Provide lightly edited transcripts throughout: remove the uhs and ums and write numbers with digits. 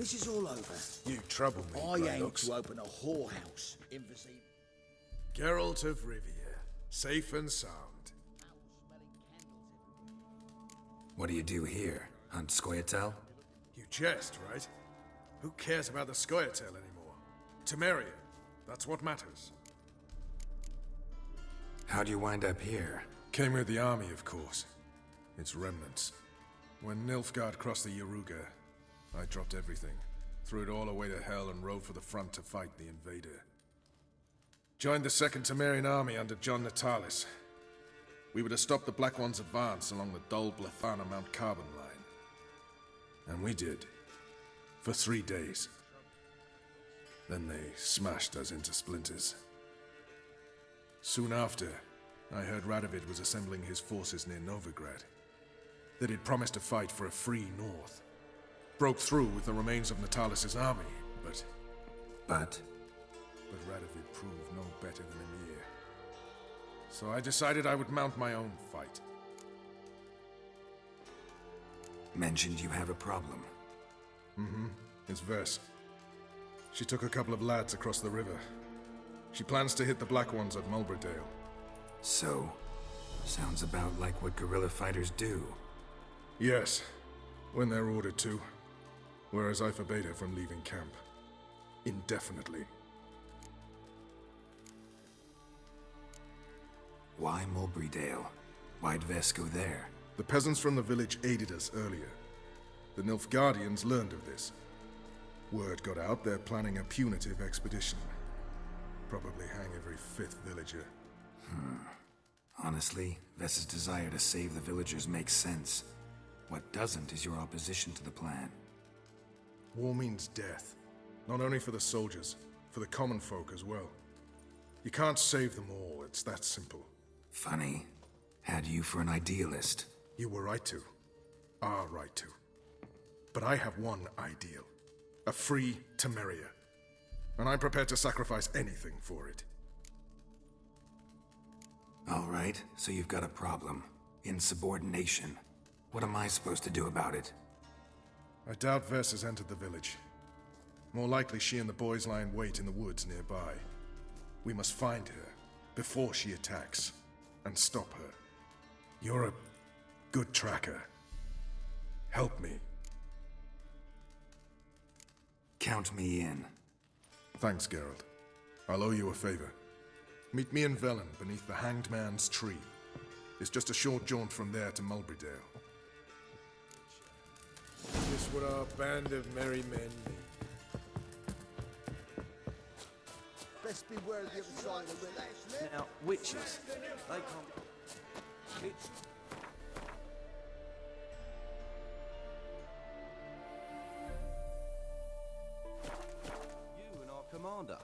this is all over, You trouble me, I aim Brooks. to open a whorehouse in Vicinity. Geralt of Rivia, safe and sound. What do you do here? Hunt Scoia'tael? You jest, right? Who cares about the Scoia'tael anymore? Temeria, that's what matters. How'd you wind up here? Came with the army, of course. Its remnants. When Nilfgaard crossed the Yaruga, I dropped everything, threw it all away to hell and rode for the front to fight the invader. Joined the Second Temerian army under John Natalis. We were to stop the Black One's advance along the Dol Blathana Mount Carbon line. And we did. For 3 days. Then they smashed us into splinters. Soon after, I heard Radovid was assembling his forces near Novigrad. That he'd promised to fight for a free North. Broke through with the remains of Natalis' army, but Radovid proved no better than Emir. So I decided I would mount my own fight. Mentioned you have a problem. It's Vess. She took a couple of lads across the river. She plans to hit the Black Ones at Mulberdale. So, sounds about like what guerrilla fighters do. Yes, when they're ordered to. Whereas I forbade her from leaving camp. Indefinitely. Why Mulberrydale? Why'd Vess go there? The peasants from the village aided us earlier. The Nilfgaardians learned of this. Word got out they're planning a punitive expedition. Probably hang every 5th villager. Honestly, Vess's desire to save the villagers makes sense. What doesn't is your opposition to the plan. War means death. Not only for the soldiers, for the common folk as well. You can't save them all, it's that simple. Funny. Had you for an idealist. You were right to. Are right to. But I have one ideal. A free Temeria. And I'm prepared to sacrifice anything for it. Alright, so you've got a problem. Insubordination. What am I supposed to do about it? I doubt Vess has entered the village. More likely she and the boys lie in wait in the woods nearby. We must find her before she attacks and stop her. You're a good tracker. Help me. Count me in. Thanks, Geralt. I'll owe you a favor. Meet me in Velen beneath the Hanged Man's tree. It's just a short jaunt from there to Mulberrydale. Just what our band of merry men need. Best beware of the other side of the river. Now, witches, they can't... You and our commander.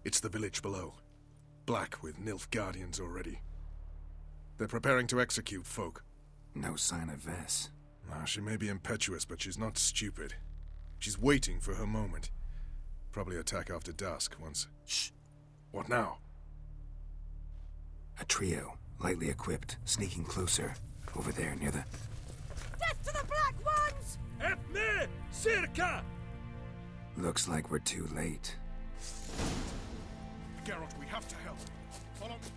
It's the village below. Black with Nilfgaardians already. They're preparing to execute folk. No sign of Vess. She may be impetuous, but she's not stupid. She's waiting for her moment. Probably attack after dusk once... Shh! What now? A trio, lightly equipped, sneaking closer. Over there, near the... Death to the Black Ones! Epne! Circa! Looks like we're too late. Geralt, we have to help. Follow me.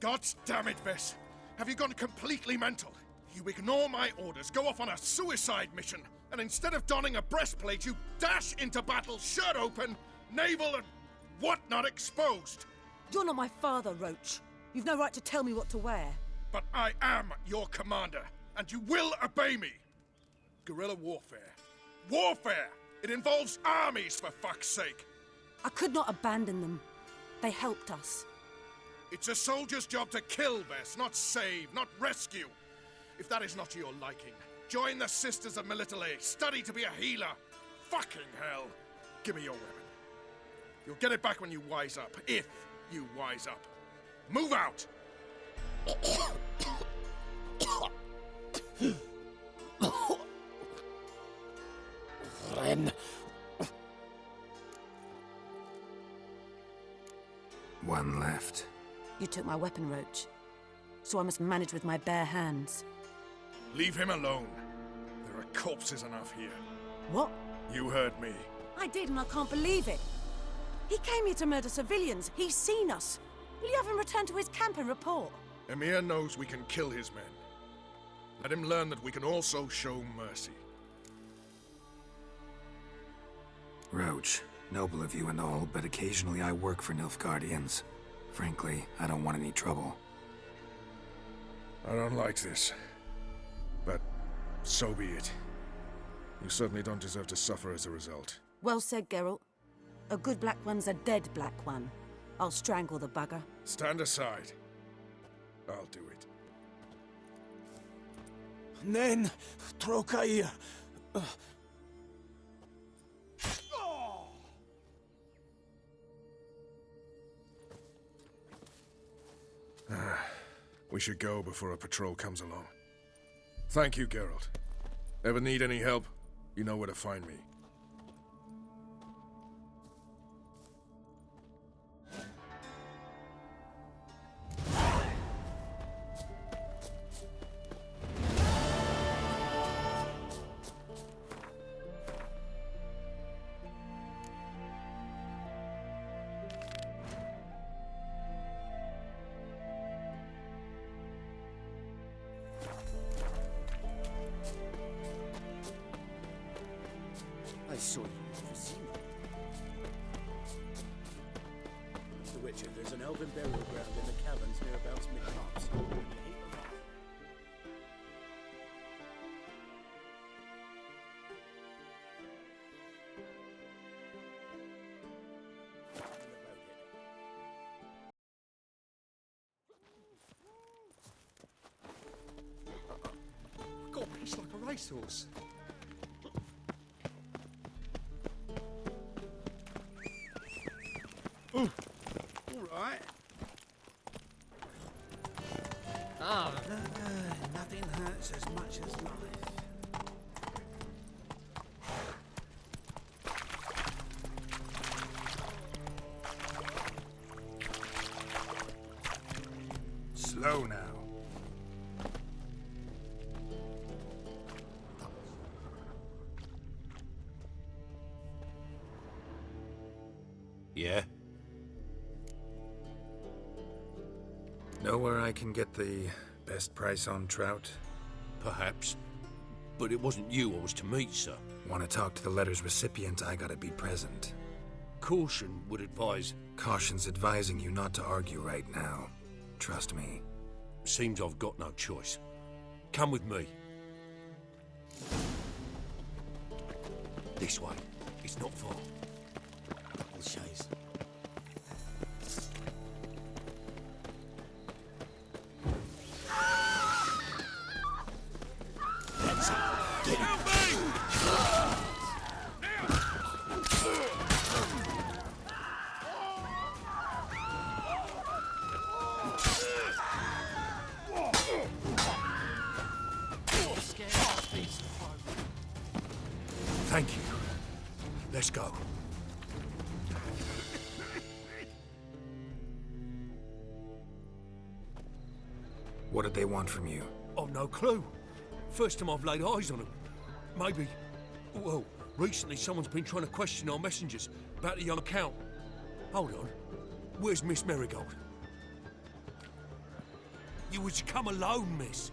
God damn it, Vess. Have you gone completely mental? You ignore my orders, go off on a suicide mission, and instead of donning a breastplate, you dash into battle, shirt open, navel and whatnot exposed. You're not my father, Roach. You've no right to tell me what to wear. But I am your commander, and you will obey me. Guerrilla warfare. Warfare! It involves armies, for fuck's sake. I could not abandon them. They helped us. It's a soldier's job to kill, Vess, not save, not rescue. If that is not to your liking, join the Sisters of Melitele, study to be a healer. Fucking hell. Give me your weapon. You'll get it back when you wise up, if you wise up. Move out! Ren. One left. You took my weapon, Roach. So I must manage with my bare hands. Leave him alone. There are corpses enough here. What? You heard me. I did, and I can't believe it. He came here to murder civilians. He's seen us. Will you have him return to his camp and report? Emir knows we can kill his men. Let him learn that we can also show mercy. Roach, noble of you and all, but occasionally I work for Nilfgaardians. Frankly, I don't want any trouble. I don't like this. But so be it. You certainly don't deserve to suffer as a result. Well said, Geralt. A good black one's a dead black one. I'll strangle the bugger. Stand aside. I'll do it. Nen. Trokair. We should go before a patrol comes along. Thank you, Geralt. Ever need any help? You know where to find me. I saw you never seen it. The Witcher, there's an elven burial ground in the caverns nearabouts mid-March. Got a piece like a racehorse. All right. Nothing hurts as much as life. Slow now. Yeah? Know where I can get the best price on trout? Perhaps. But it wasn't you I was to meet, sir. Want to talk to the letter's recipient, I gotta be present. Caution would advise... Caution's advising you not to argue right now. Trust me. Seems I've got no choice. Come with me. This way. It's not far. Double chase. Thank you. Let's go. What did they want from you? I've no clue. First time I've laid eyes on them. Maybe... Well, recently someone's been trying to question our messengers about the young Count. Hold on. Where's Miss Marigold? You was to come alone, miss.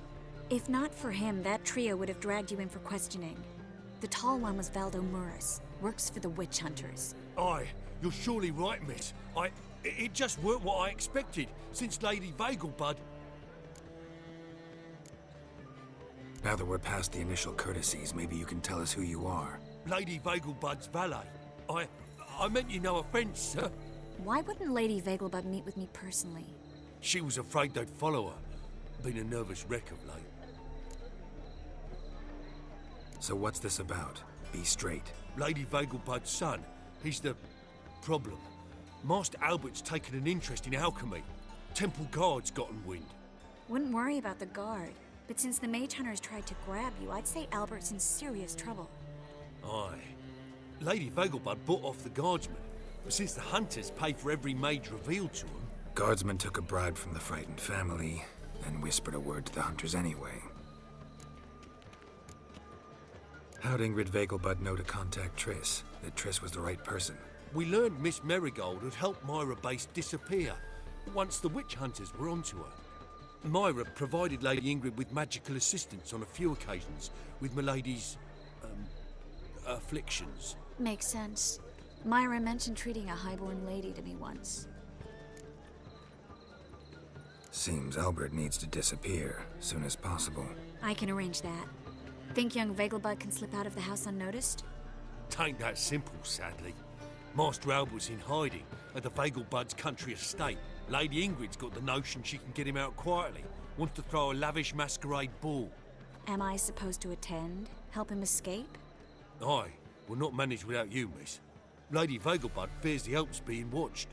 If not for him, that trio would have dragged you in for questioning. The tall one was Valdo Muris, works for the witch hunters. Aye, you're surely right, miss. It just weren't what I expected, since Lady Vegelbud... Now that we're past the initial courtesies, maybe you can tell us who you are. Lady Vegelbud's valet. I meant you no offence, sir. Why wouldn't Lady Vegelbud meet with me personally? She was afraid they'd follow her. Been a nervous wreck of late. So what's this about? Be straight. Lady Vegelbud's son, he's the problem. Master Albert's taken an interest in alchemy. Temple guards gotten wind. Wouldn't worry about the guard, but since the mage hunters tried to grab you, I'd say Albert's in serious trouble. Aye. Lady Vegelbud bought off the guardsmen, but since the hunters pay for every mage revealed to them... Guardsmen took a bribe from the frightened family, and whispered a word to the hunters anyway. How'd Ingrid Vegelbud know to contact Triss? That Triss was the right person? We learned Miss Marigold had helped Myra Base disappear once the witch hunters were onto her. Myra provided Lady Ingrid with magical assistance on a few occasions with Milady's... afflictions. Makes sense. Myra mentioned treating a highborn lady to me once. Seems Albert needs to disappear soon as possible. I can arrange that. Think young Vegelbud can slip out of the house unnoticed? Tain't that simple, sadly. Master Albert's in hiding at the Vegelbud's country estate. Lady Ingrid's got the notion she can get him out quietly. Wants to throw a lavish masquerade ball. Am I supposed to attend? Help him escape? Aye, we'll not manage without you, miss. Lady Vegelbud fears the Alps being watched.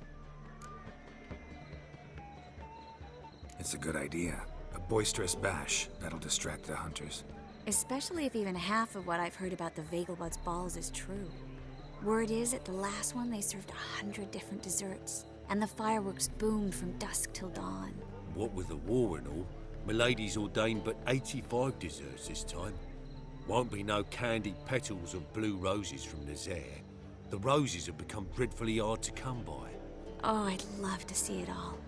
It's a good idea. A boisterous bash that'll distract the hunters. Especially if even half of what I've heard about the Vegelbud's balls is true. Word is, at the last one they served 100 different desserts, and the fireworks boomed from dusk till dawn. What with the war and all, Milady's ordained but 85 desserts this time. Won't be no candied petals of blue roses from Nazaire. The roses have become dreadfully hard to come by. Oh, I'd love to see it all.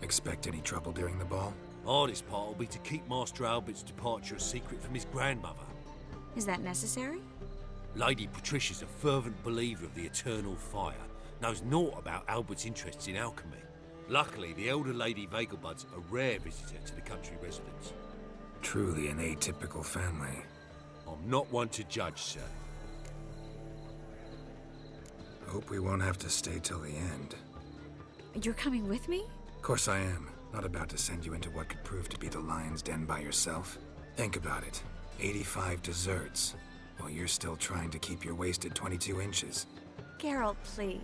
Expect any trouble during the ball? Hardest part will be to keep Master Albert's departure a secret from his grandmother. Is that necessary? Lady Patricia's a fervent believer of the eternal fire, knows naught about Albert's interests in alchemy. Luckily, the elder Lady Vegelbud's a rare visitor to the country residence. Truly an atypical family. I'm not one to judge, sir. Hope we won't have to stay till the end. You're coming with me? Of course I am. Not about to send you into what could prove to be the lion's den by yourself. Think about it. 85 desserts, while you're still trying to keep your waist at 22 inches. Geralt, please.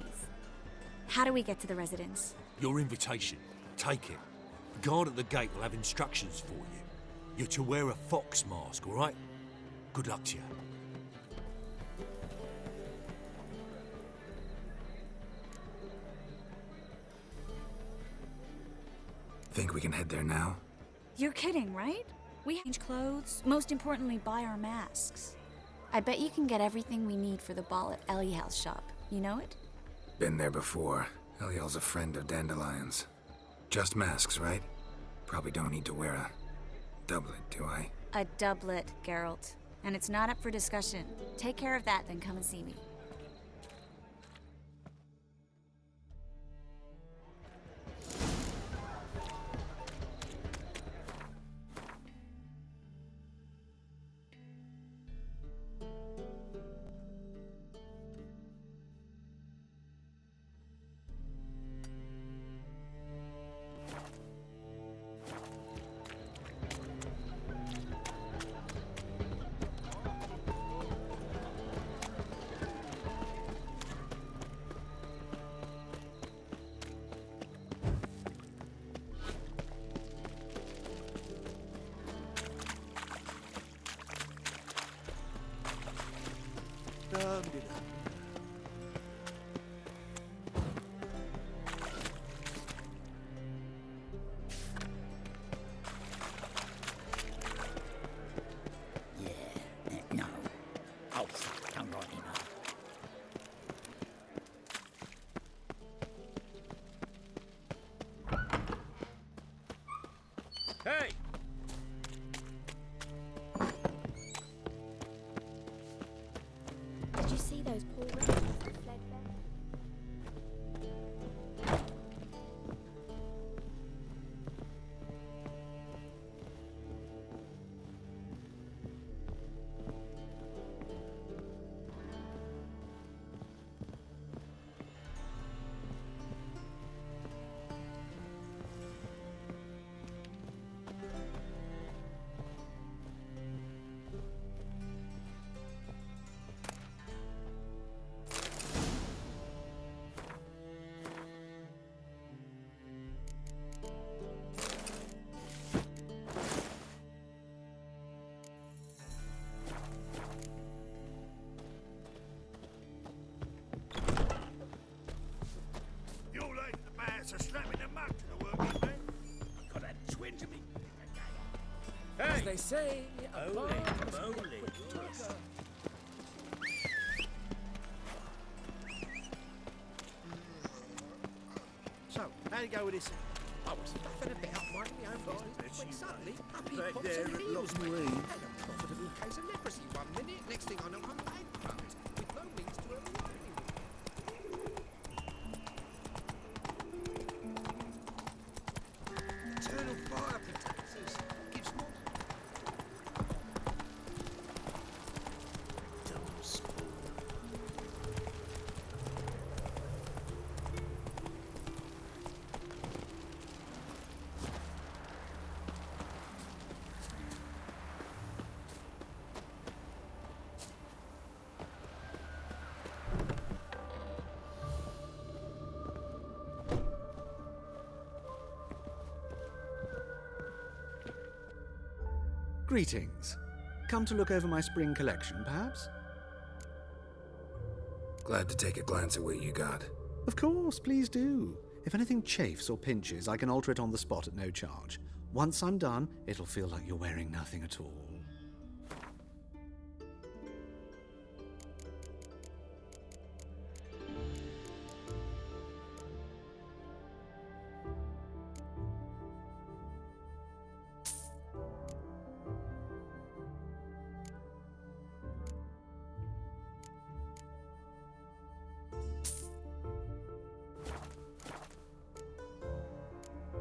How do we get to the residence? Your invitation. Take it. The guard at the gate will have instructions for you. You're to wear a fox mask, all right? Good luck to you. Think we can head there now? You're kidding, right? We change clothes, most importantly, buy our masks. I bet you can get everything we need for the ball at Eliel's shop. You know it? Been there before. Eliel's a friend of Dandelion's. Just masks, right? Probably don't need to wear a doublet, do I? A doublet, Geralt. And it's not up for discussion. Take care of that, then come and see me. Hey! Did you see those poor rebels that fled back? So slamming them up to the working man. Got a twinge of me. Hey! As they say, a Holy bar moly. So, how'd it go with this? I was faffing about minding my own business when suddenly up he Back pops there and at heals Lost me. Marine. Had a profitable case of leprosy one minute, next thing I know I'm bankrupt, with no means to earn a living. Eternal fire protectors gives more. Greetings. Come to look over my spring collection, perhaps? Glad to take a glance at what you got. Of course, please do. If anything chafes or pinches, I can alter it on the spot at no charge. Once I'm done, it'll feel like you're wearing nothing at all.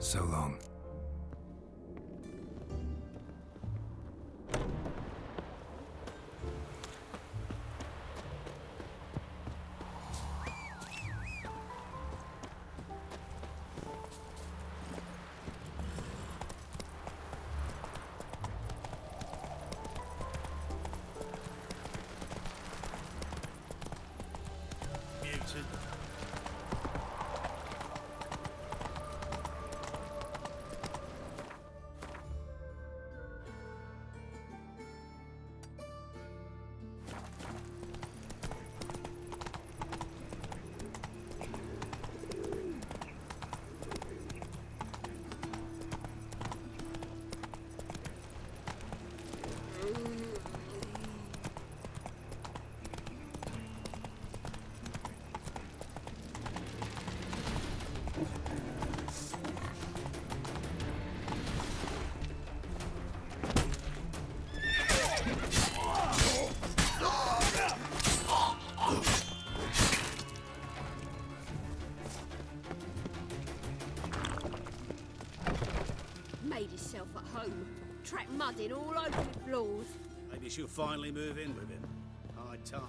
So long. Muted. Made himself at home. Track mud in all over the floors. Maybe she'll finally move in with him. High time.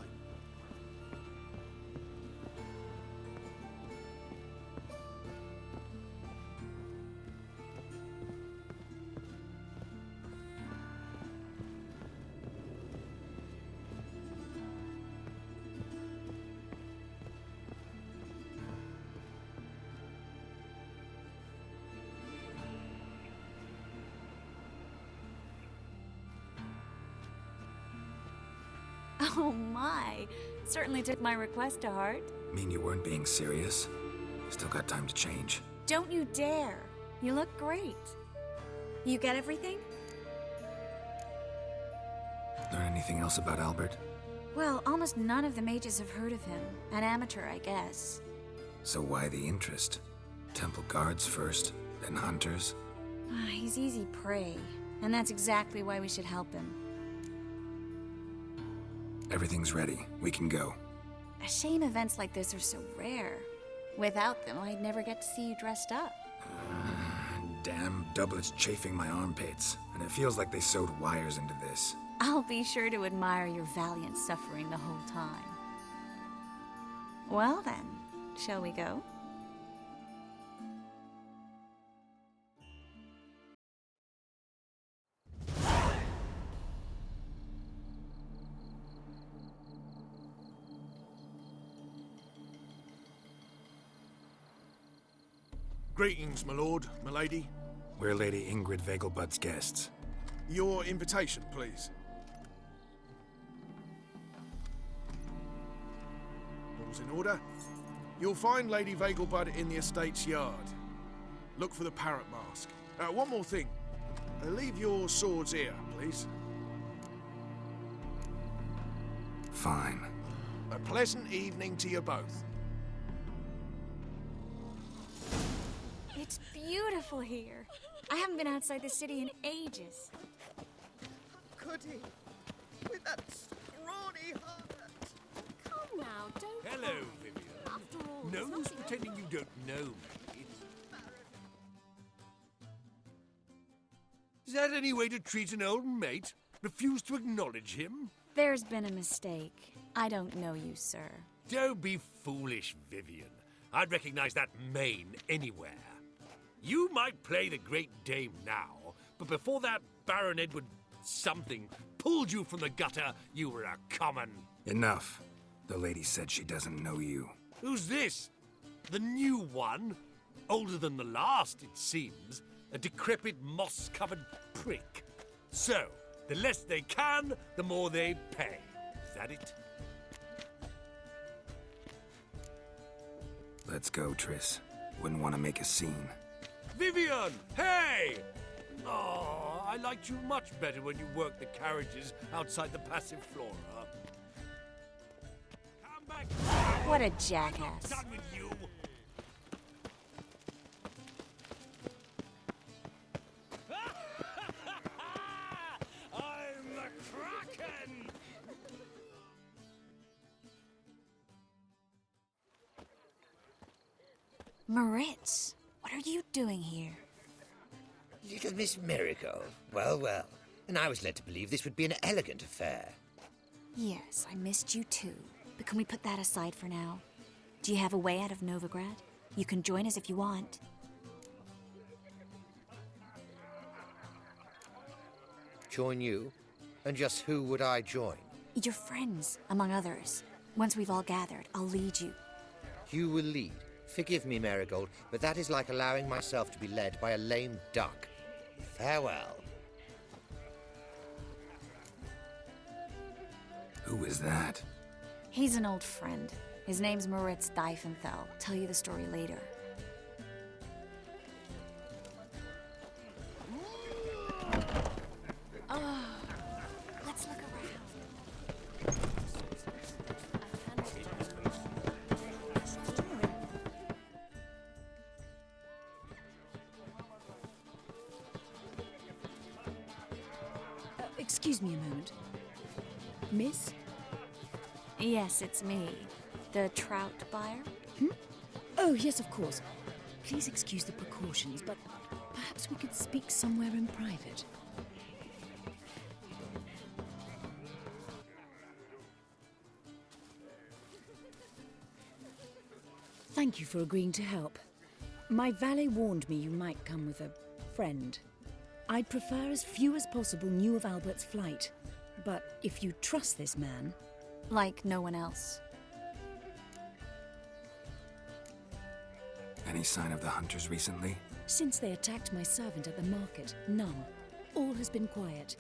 Oh my. Certainly took my request to heart. Mean you weren't being serious? Still got time to change. Don't you dare. You look great. You get everything? Learn anything else about Albert? Well, almost none of the mages have heard of him. An amateur, I guess. So why the interest? Temple guards first, then hunters? He's easy prey, and that's exactly why we should help him. Everything's ready. We can go. A shame events like this are so rare. Without them, I'd never get to see you dressed up. Damn doublets chafing my armpits, and it feels like they sewed wires into this. I'll be sure to admire your valiant suffering the whole time. Well then, shall we go? Greetings, my lord, my lady. We're Lady Ingrid Vegelbud's guests. Your invitation, please. All's in order. You'll find Lady Vegelbud in the estate's yard. Look for the parrot mask. One more thing. Leave your swords here, please. Fine. A pleasant evening to you both. It's beautiful here. I haven't been outside the city in ages. Could he? With that scrawny heart. Come now, don't. Hello, Vivian. After all, No there's use nothing- pretending you don't know me. Is that any way to treat an old mate? Refuse to acknowledge him? There's been a mistake. I don't know you, sir. Don't be foolish, Vivian. I'd recognize that mane anywhere. You might play the Great Dame now, but before that Baron Edward something pulled you from the gutter, you were a common... Enough. The lady said she doesn't know you. Who's this? The new one? Older than the last, it seems. A decrepit, moss-covered prick. So, the less they can, the more they pay. Is that it? Let's go, Triss. Wouldn't want to make a scene. Vivian! Hey! Oh, I liked you much better when you worked the carriages outside the passive flora. Come back! What a I'm not jackass. done with you! I'm the Kraken! Moritz, what are you doing here? Little Miss Miracle. Well, well. And I was led to believe this would be an elegant affair. Yes, I missed you too. But can we put that aside for now? Do you have a way out of Novigrad? You can join us if you want. Join you? And just who would I join? Your friends, among others. Once we've all gathered, I'll lead you. You will lead. Forgive me, Marigold, but that is like allowing myself to be led by a lame duck. Farewell. Who is that? He's an old friend. His name's Moritz Diefenthal. Tell you the story later. Oh, let's look around. Excuse me a moment. Miss? Yes, it's me. The trout buyer? Oh, yes, of course. Please excuse the precautions, but perhaps we could speak somewhere in private. Thank you for agreeing to help. My valet warned me you might come with a friend. I'd prefer as few as possible knew of Albert's flight. But if you trust this man... Like no one else. Any sign of the hunters recently? Since they attacked my servant at the market, none. All has been quiet.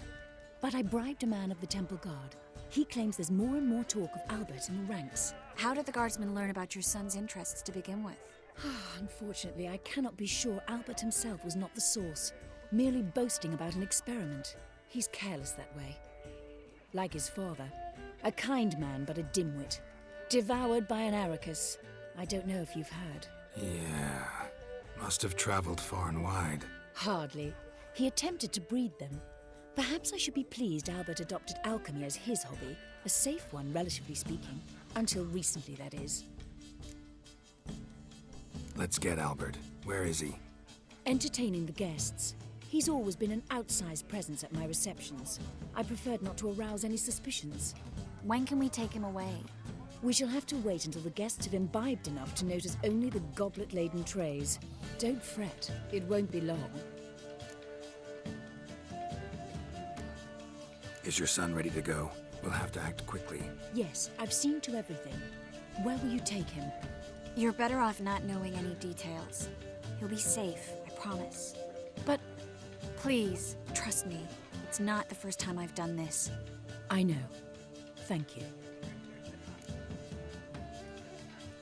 But I bribed a man of the Temple Guard. He claims there's more and more talk of Albert in the ranks. How did the guardsmen learn about your son's interests to begin with? Unfortunately, I cannot be sure Albert himself was not the source, merely boasting about an experiment. He's careless that way. Like his father, a kind man but a dimwit. Devoured by an Arrakis. I don't know if you've heard. Yeah. Must have traveled far and wide. Hardly. He attempted to breed them. Perhaps I should be pleased Albert adopted alchemy as his hobby. A safe one, relatively speaking. Until recently, that is. Let's get Albert. Where is he? Entertaining the guests. He's always been an outsized presence at my receptions. I preferred not to arouse any suspicions. When can we take him away? We shall have to wait until the guests have imbibed enough to notice only the goblet-laden trays. Don't fret, it won't be long. Is your son ready to go? We'll have to act quickly. Yes, I've seen to everything. Where will you take him? You're better off not knowing any details. He'll be safe, I promise. But... Please, trust me. It's not the first time I've done this. I know. Thank you.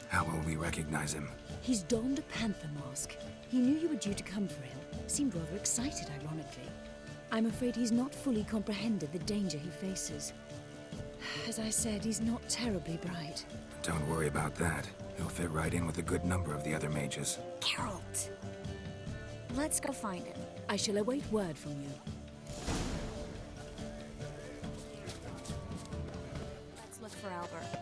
How will we recognize him? He's donned a panther mask. He knew you were due to come for him. Seemed rather excited, ironically. I'm afraid he's not fully comprehended the danger he faces. As I said, he's not terribly bright. Don't worry about that. He'll fit right in with a good number of the other mages. Geralt! Let's go find him. I shall await word from you. Let's look for Albert.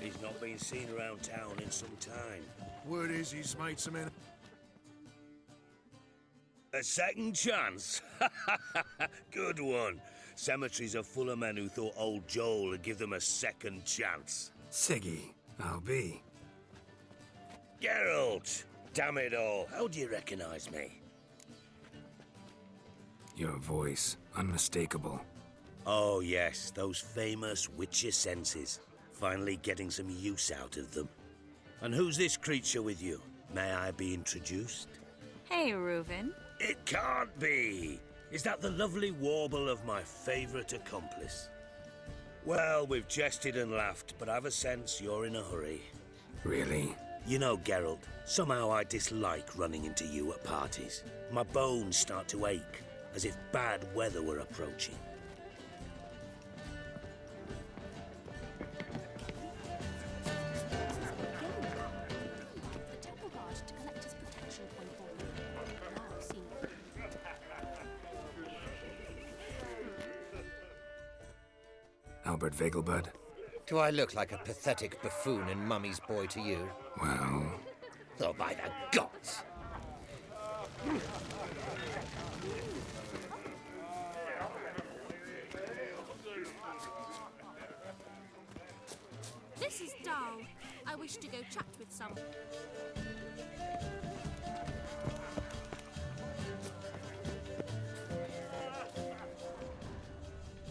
He's not been seen around town in some time. Word is he's made some A second chance? Good one. Cemeteries are full of men who thought old Joel would give them a second chance. Siggy, I'll be. Geralt! Damn it all, how do you recognize me? Your voice, unmistakable. Oh yes, those famous Witcher senses. Finally getting some use out of them. And who's this creature with you? May I be introduced? Hey, Reuven. It can't be! Is that the lovely warble of my favourite accomplice? Well, we've jested and laughed, but I've a sense you're in a hurry. Really? You know, Geralt, somehow I dislike running into you at parties. My bones start to ache, as if bad weather were approaching. Albert Vegelbud? Do I look like a pathetic buffoon and Mummy's boy to you? Well... Oh, by the gods! This is dull. I wish to go chat with someone.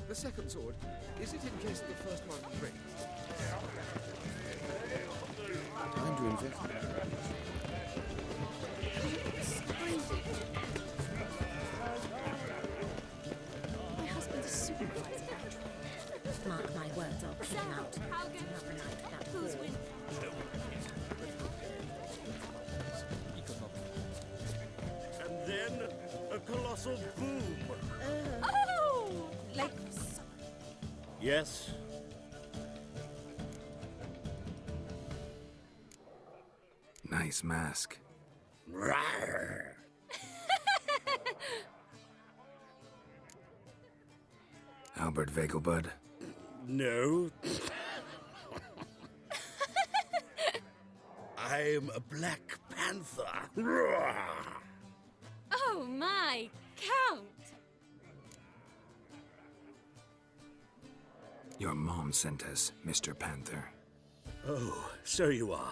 The second sword, is it in case the first one breaks? Time to investigate. My husband's a supervisor. Mark my words, I'll kick him out. How good? Another night without who's win? And then a colossal boom. Oh! Like... Yes? Nice mask. Rawr. Albert Vegelbud? No. I'm a Black Panther. Rawr. Oh my, Count! Your mom sent us, Mr. Panther. Oh, so you are.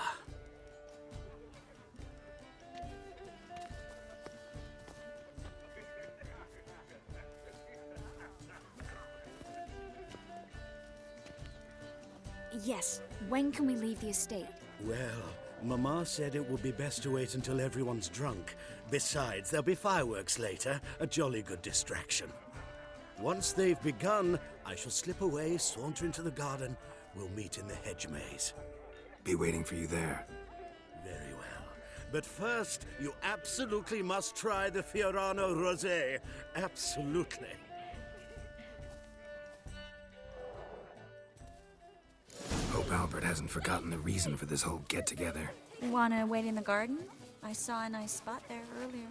Yes, when can we leave the estate? Well, Mama said it would be best to wait until everyone's drunk. Besides, there'll be fireworks later, a jolly good distraction. Once they've begun, I shall slip away, saunter into the garden. We'll meet in the hedge maze. Be waiting for you there. Very well. But first, you absolutely must try the Fiorano Rosé. Absolutely. Hope Albert hasn't forgotten the reason for this whole get-together. Wanna wait in the garden? I saw a nice spot there earlier.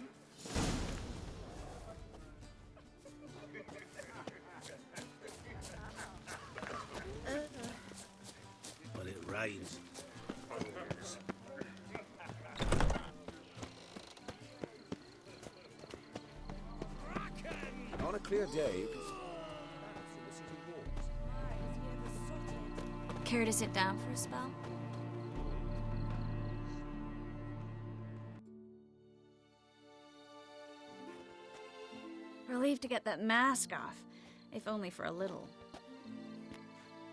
But it rains. On a clear day, Care to sit down for a spell? Relieved to get that mask off, if only for a little.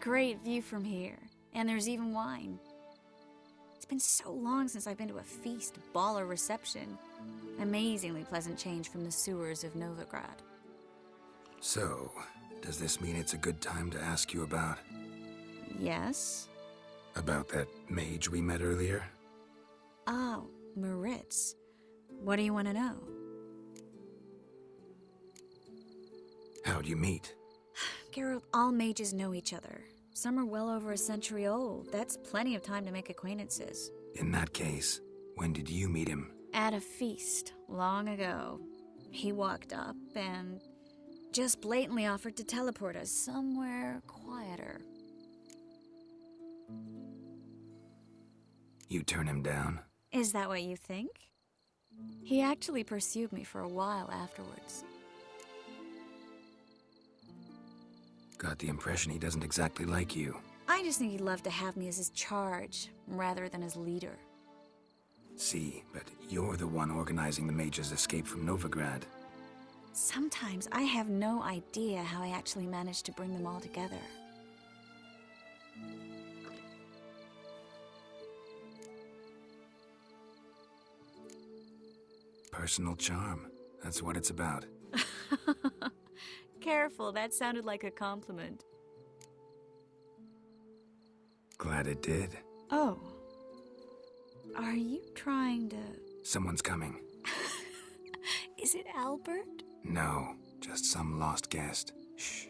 Great view from here, and there's even wine. It's been so long since I've been to a feast, ball, or reception. Amazingly pleasant change from the sewers of Novigrad. So, does this mean it's a good time to ask you about... Yes? About that mage we met earlier? Oh, Maritz. What do you want to know? How'd you meet? Geralt, all mages know each other. Some are well over a century old. That's plenty of time to make acquaintances. In that case, when did you meet him? At a feast, long ago. He walked up and just blatantly offered to teleport us somewhere quieter. You turn him down? Is that what you think? He actually pursued me for a while afterwards. Got the impression he doesn't exactly like you. I just think he'd love to have me as his charge, rather than his leader. See, but you're the one organizing the mage's escape from Novigrad. Sometimes I have no idea how I actually managed to bring them all together. Personal charm. That's what it's about. Careful, that sounded like a compliment. Glad it did. Oh. Are you trying to... Someone's coming. Is it Albert? No, just some lost guest. Shh.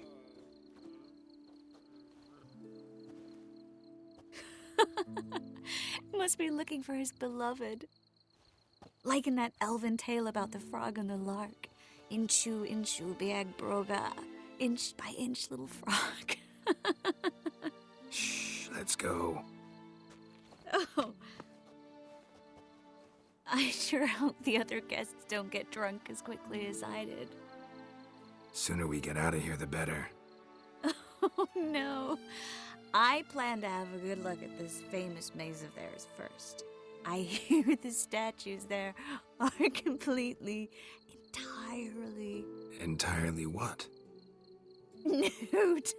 Must be looking for his beloved. Like in that elven tale about the frog and the lark. Inchu, inchu, biag broga. Inch by inch, little frog. Shh, let's go. Oh. I sure hope the other guests don't get drunk as quickly as I did. Sooner we get out of here, the better. Oh, no. I plan to have a good look at this famous maze of theirs first. I hear the statues there are completely, entirely... Entirely what? Nude.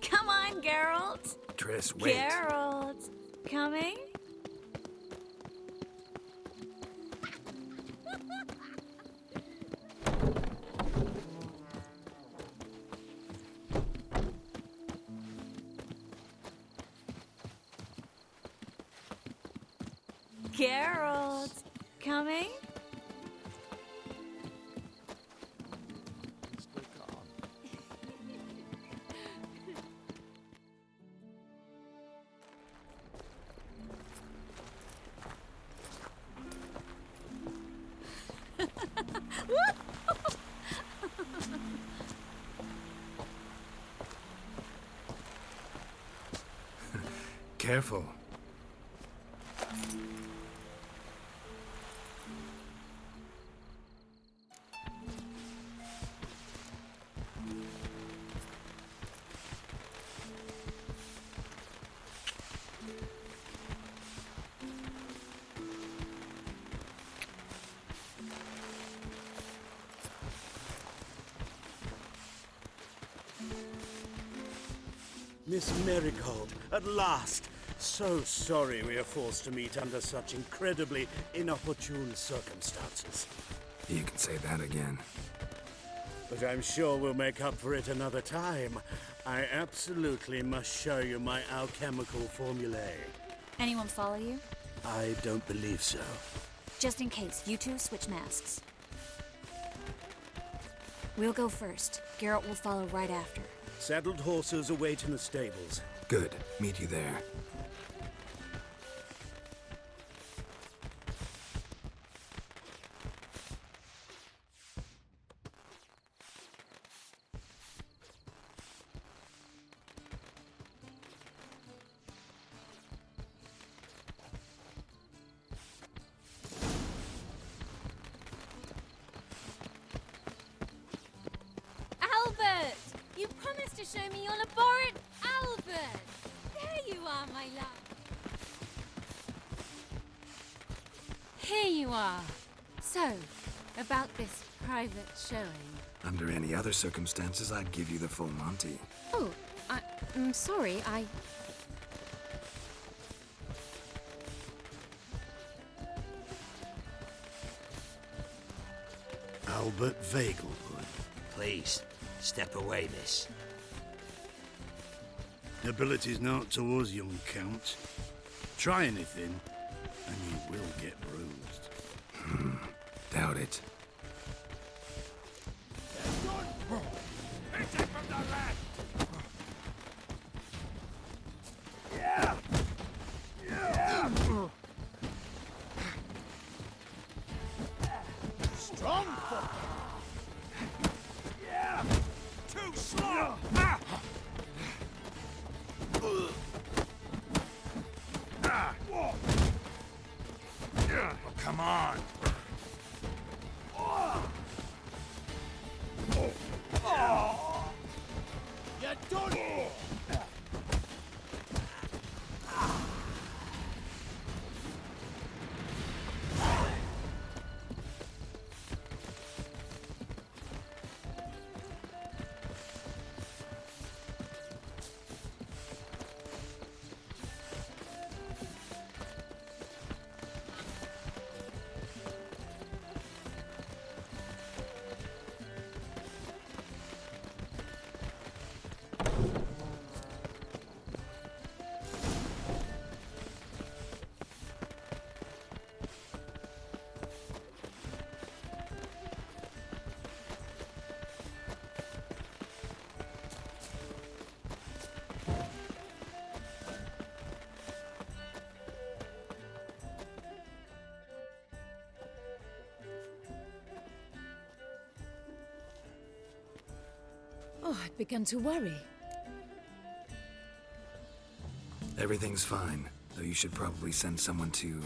Come on, Geralt. Triss, wait. Geralt, coming? Geralt, coming? Careful. Miss Marigold, at last! So sorry we are forced to meet under such incredibly inopportune circumstances. You can say that again. But I'm sure we'll make up for it another time. I absolutely must show you my alchemical formulae. Anyone follow you? I don't believe so. Just in case, you two switch masks. We'll go first. Geralt will follow right after. Saddled horses await in the stables. Good. Meet you there. Albert! You promised to show me your laboratory. Albert! There you are, my love. Here you are. So, about this private showing. Under any other circumstances, I'd give you the full Monty. Oh, I'm sorry, Albert Vagelwood. Please, step away, miss. Ability's not towards young Count. Try anything, and you will get bruised. Doubt it. Strong foot! Yeah! Too slow! Oh, come on! You're done! Oh, I'd begun to worry. Everything's fine, though you should probably send someone to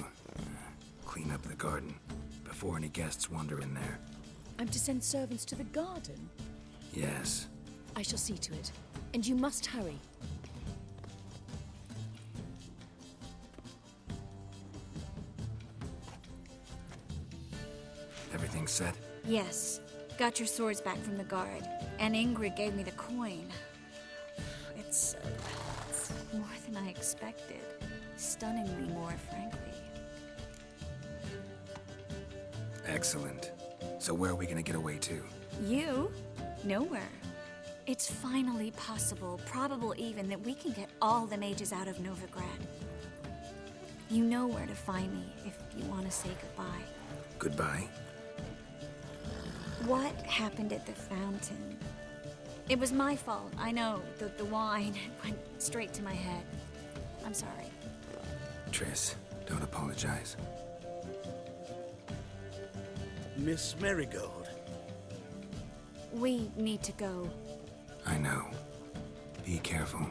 clean up the garden before any guests wander in there. I'm to send servants to the garden? Yes. I shall see to it. And you must hurry. Everything set? Yes. Got your swords back from the guard. And Ingrid gave me the coin. It's more than I expected. Stunningly more, frankly. Excellent. So where are we gonna get away to? You? Nowhere. It's finally possible, probable even, that we can get all the mages out of Novigrad. You know where to find me if you want to say goodbye. Goodbye? What happened at the fountain? It was my fault, I know. The wine went straight to my head. I'm sorry. Triss, don't apologize. Miss Marigold. We need to go. I know. Be careful.